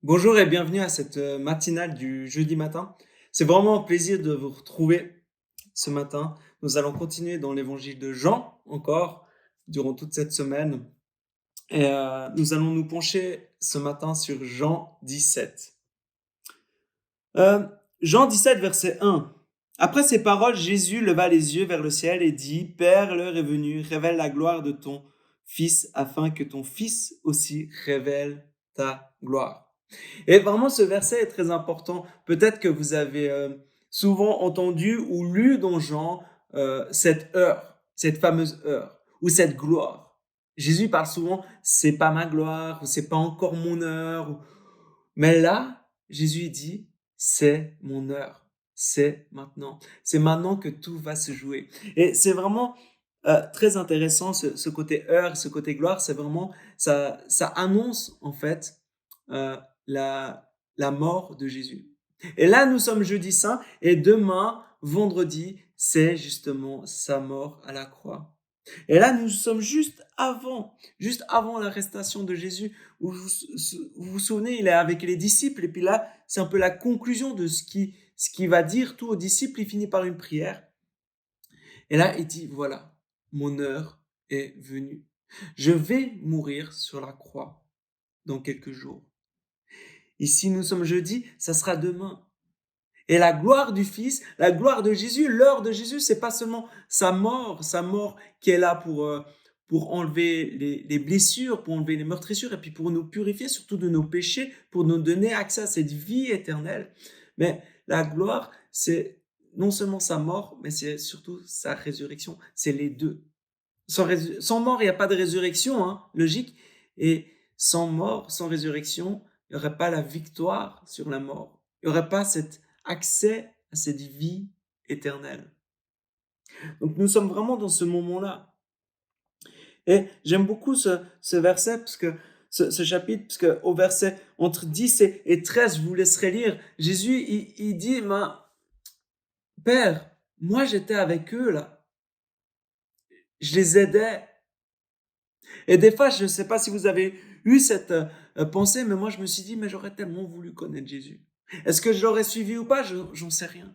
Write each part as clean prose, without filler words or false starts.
Bonjour et bienvenue à cette matinale du jeudi matin. C'est vraiment un plaisir de vous retrouver ce matin. Nous allons continuer dans l'évangile de Jean encore durant toute cette semaine. Et nous allons nous pencher ce matin sur Jean 17. Euh, Jean 17, verset 1. Après ces paroles, Jésus leva les yeux vers le ciel et dit, Père, l'heure est venue, révèle la gloire de ton Fils, afin que ton Fils aussi révèle ta gloire. Et vraiment, ce verset est très important. Peut-être que vous avez souvent entendu ou lu dans Jean cette heure, cette fameuse heure, ou cette gloire. Jésus parle souvent, c'est pas ma gloire, ou c'est pas encore mon heure. Mais là, Jésus dit, c'est mon heure, c'est maintenant. C'est maintenant que tout va se jouer. Et c'est vraiment très intéressant ce côté heure, ce côté gloire. C'est vraiment, ça annonce en fait euh, la mort de Jésus. Et là, nous sommes jeudi saint et demain, vendredi, c'est justement sa mort à la croix. Et là, nous sommes juste avant l'arrestation de Jésus, où vous vous souvenez, il est avec les disciples, et puis là, c'est un peu la conclusion de ce qui va dire tout aux disciples, il finit par une prière. Et là, il dit, voilà, mon heure est venue. Je vais mourir sur la croix dans quelques jours. Ici, nous sommes jeudi, ça sera demain. Et la gloire du Fils, la gloire de Jésus, l'heure de Jésus, c'est pas seulement sa mort qui est là pour enlever les blessures, pour enlever les meurtrissures, et puis pour nous purifier surtout de nos péchés, pour nous donner accès à cette vie éternelle. Mais la gloire, c'est non seulement sa mort, mais c'est surtout sa résurrection. C'est les deux. Sans mort, il n'y a pas de résurrection, hein, logique. Et sans mort, sans résurrection, il n'y aurait pas la victoire sur la mort. Il n'y aurait pas cet accès à cette vie éternelle. Donc nous sommes vraiment dans ce moment-là. Et j'aime beaucoup ce verset, parce que ce chapitre, parce que au verset entre 10 et 13, je vous laisserai lire, Jésus, il dit, Père, moi j'étais avec eux là, je les aidais. Et des fois, je ne sais pas si vous avez eu cette pensée, mais moi je me suis dit, mais j'aurais tellement voulu connaître Jésus. Est-ce que je l'aurais suivi ou pas? J'en sais rien.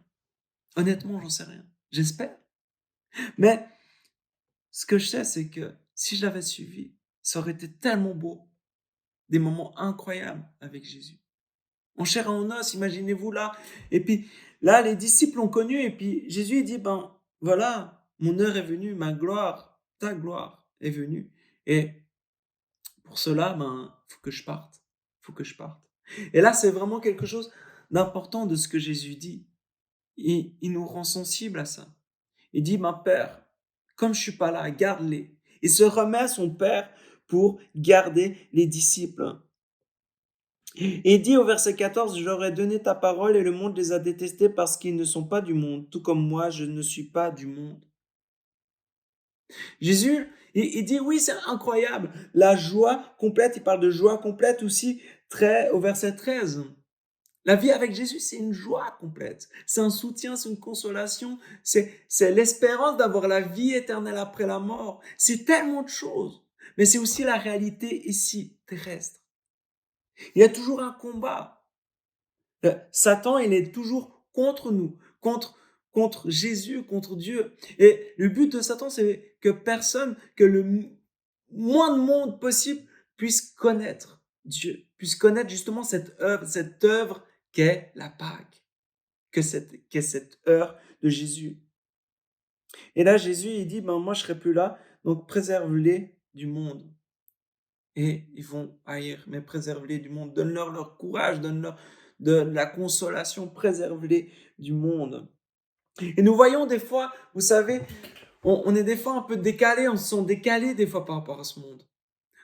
Honnêtement, j'en sais rien. J'espère. Mais ce que je sais, c'est que si je l'avais suivi, ça aurait été tellement beau. Des moments incroyables avec Jésus. En chair et en os, imaginez-vous là. Et puis là, les disciples l'ont connu. Et puis Jésus dit, ben voilà, mon heure est venue, ma gloire, ta gloire est venue. Et pour cela, ben, faut que je parte. Faut que je parte. Et là, c'est vraiment quelque chose d'important de ce que Jésus dit. Il nous rend sensibles à ça. Il dit, ma Père, comme je suis pas là, garde-les. Il se remet à son Père pour garder les disciples. Et il dit au verset 14, je leur ai donné ta parole et le monde les a détestés parce qu'ils ne sont pas du monde, tout comme moi, je ne suis pas du monde. Jésus, il dit, oui, c'est incroyable. La joie complète, il parle de joie complète aussi très, au verset 13. La vie avec Jésus, c'est une joie complète. C'est un soutien, c'est une consolation. C'est l'espérance d'avoir la vie éternelle après la mort. C'est tellement de choses. Mais c'est aussi la réalité ici, terrestre. Il y a toujours un combat. Satan, il est toujours contre nous, contre Jésus, contre Dieu. Et le but de Satan, c'est que personne, que le moins de monde possible puisse connaître Dieu, puisse connaître justement cette œuvre qu'est la Pâque, qu'est cette heure de Jésus. Et là, Jésus, il dit, ben, moi, je serai plus là, donc préserve-les du monde. Et ils vont haïr, mais préserve-les du monde. Donne-leur leur courage, donne-leur de la consolation, préserve-les du monde. Et nous voyons des fois, vous savez, on est des fois un peu décalés, on se sent décalés des fois par rapport à ce monde.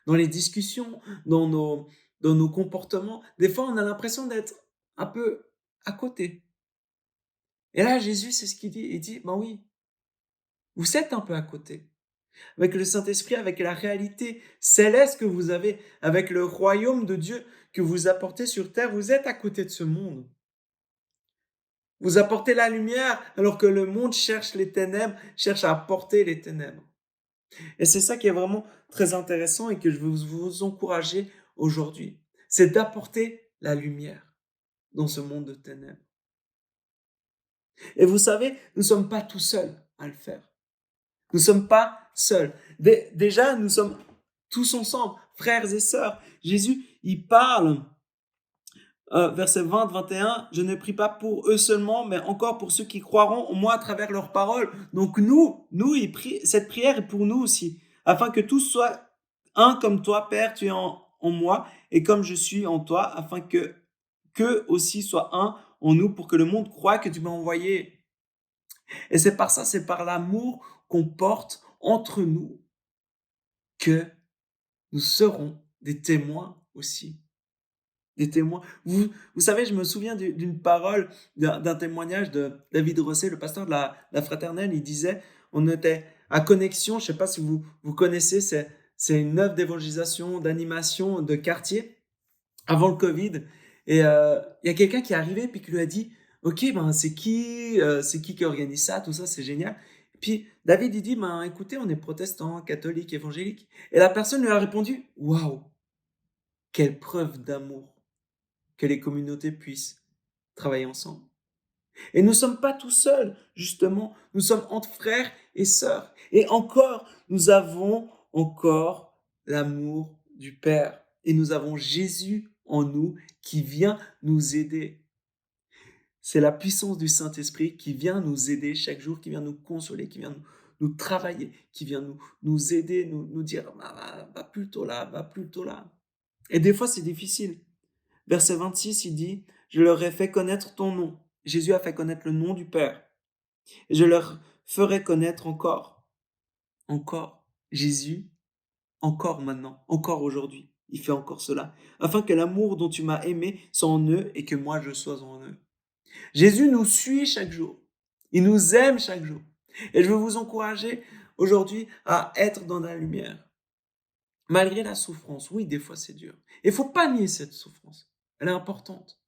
Dans les discussions, dans nos comportements, des fois on a l'impression d'être un peu à côté. Et là, Jésus, c'est ce qu'il dit. Il dit, ben oui, vous êtes un peu à côté. Avec le Saint-Esprit, avec la réalité céleste que vous avez, avec le royaume de Dieu que vous apportez sur terre, vous êtes à côté de ce monde. Vous apportez la lumière alors que le monde cherche les ténèbres, cherche à apporter les ténèbres. Et c'est ça qui est vraiment très intéressant et que je veux vous encourager aujourd'hui. C'est d'apporter la lumière dans ce monde de ténèbres. Et vous savez, nous ne sommes pas tout seuls à le faire. Nous ne sommes pas seuls. Déjà, nous sommes tous ensemble, frères et sœurs. Jésus, il parle, verset 20-21, je ne prie pas pour eux seulement, mais encore pour ceux qui croiront en moi à travers leurs paroles. Donc nous, il prie, cette prière est pour nous aussi, afin que tous soient un comme toi, Père, tu es en moi, et comme je suis en toi, afin que qu'eux aussi soient un en nous, pour que le monde croie que tu m'as envoyé. Et c'est par ça, c'est par l'amour qu'on porte entre nous que nous serons des témoins aussi. Des témoins. Vous savez, je me souviens d'une parole, d'un témoignage de David Rosset, le pasteur de la fraternelle. Il disait, on était à Connexion, je ne sais pas si vous connaissez, c'est une œuvre d'évangélisation, d'animation de quartier avant le Covid. Et il y a quelqu'un qui est arrivé puis qui lui a dit, OK, ben c'est qui organise ça, tout ça, c'est génial. Puis David il dit, ben écoutez, on est protestants, catholiques, évangéliques. Et la personne lui a répondu, waouh, quelle preuve d'amour que les communautés puissent travailler ensemble. Et nous ne sommes pas tout seuls, justement, nous sommes entre frères et sœurs. Et encore, nous avons encore l'amour du Père. Et nous avons Jésus en nous qui vient nous aider. C'est la puissance du Saint-Esprit qui vient nous aider chaque jour, qui vient nous consoler, qui vient nous travailler, qui vient nous aider, nous dire va plutôt là, va plutôt là. Et des fois, c'est difficile. Verset 26, il dit, je leur ai fait connaître ton nom. Jésus a fait connaître le nom du Père. Et je leur ferai connaître encore, Jésus, encore maintenant, encore aujourd'hui. Il fait encore cela, afin que l'amour dont tu m'as aimé soit en eux et que moi je sois en eux. Jésus nous suit chaque jour. Il nous aime chaque jour. Et je veux vous encourager aujourd'hui à être dans la lumière. Malgré la souffrance, oui, des fois c'est dur. Il ne faut pas nier cette souffrance. Elle est importante.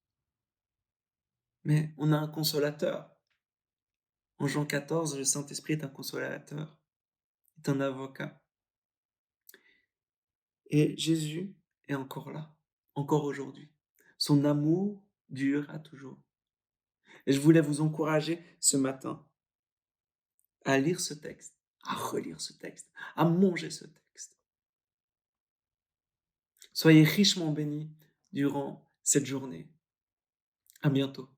Mais on a un consolateur. En Jean 14, le Saint-Esprit est un consolateur, est un avocat. Et Jésus est encore là, encore aujourd'hui. Son amour dure à toujours. Et je voulais vous encourager ce matin à lire ce texte, à relire ce texte, à manger ce texte. Soyez richement bénis durant cette journée. À bientôt.